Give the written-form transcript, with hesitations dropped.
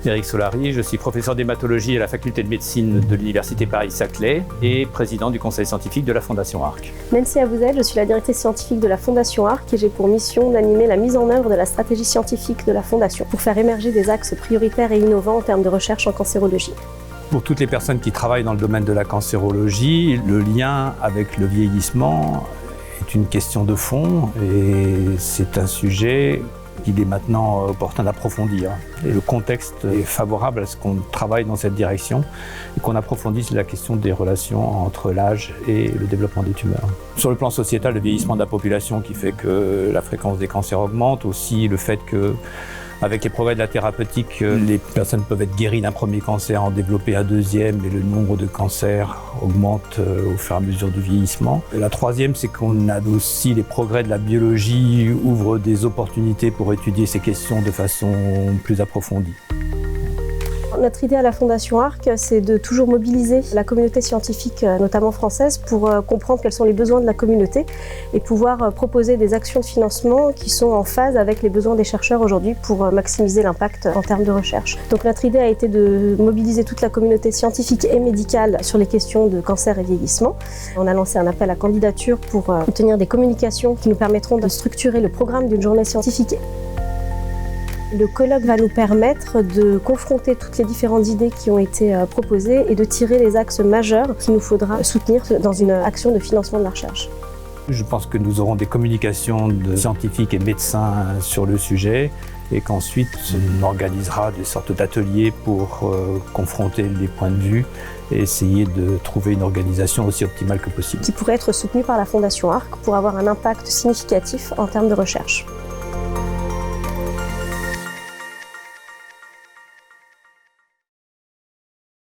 Éric Solari, je suis professeur d'hématologie à la faculté de médecine de l'université Paris-Saclay et président du conseil scientifique de la Fondation Arc. Nancy Abouzel, je suis la directrice scientifique de la Fondation Arc et j'ai pour mission d'animer la mise en œuvre de la stratégie scientifique de la Fondation pour faire émerger des axes prioritaires et innovants en termes de recherche en cancérologie. Pour toutes les personnes qui travaillent dans le domaine de la cancérologie, le lien avec le vieillissement est une question de fond et c'est un sujet qu'il est maintenant opportun d'approfondir. Et le contexte est favorable à ce qu'on travaille dans cette direction et qu'on approfondisse la question des relations entre l'âge et le développement des tumeurs. Sur le plan sociétal, le vieillissement de la population qui fait que la fréquence des cancers augmente, aussi le fait que avec les progrès de la thérapeutique, les personnes peuvent être guéries d'un premier cancer, en développer un deuxième et le nombre de cancers augmente au fur et à mesure du vieillissement. Et la troisième, c'est qu'on a aussi les progrès de la biologie ouvrent des opportunités pour étudier ces questions de façon plus approfondie. Notre idée à la Fondation Arc, c'est de toujours mobiliser la communauté scientifique, notamment française, pour comprendre quels sont les besoins de la communauté et pouvoir proposer des actions de financement qui sont en phase avec les besoins des chercheurs aujourd'hui pour maximiser l'impact en termes de recherche. Donc notre idée a été de mobiliser toute la communauté scientifique et médicale sur les questions de cancer et vieillissement. On a lancé un appel à candidature pour obtenir des communications qui nous permettront de structurer le programme d'une journée scientifique. Le colloque va nous permettre de confronter toutes les différentes idées qui ont été proposées et de tirer les axes majeurs qu'il nous faudra soutenir dans une action de financement de la recherche. Je pense que nous aurons des communications de scientifiques et médecins sur le sujet et qu'ensuite on organisera des sortes d'ateliers pour confronter les points de vue et essayer de trouver une organisation aussi optimale que possible. Qui pourrait être soutenue par la Fondation Arc pour avoir un impact significatif en termes de recherche.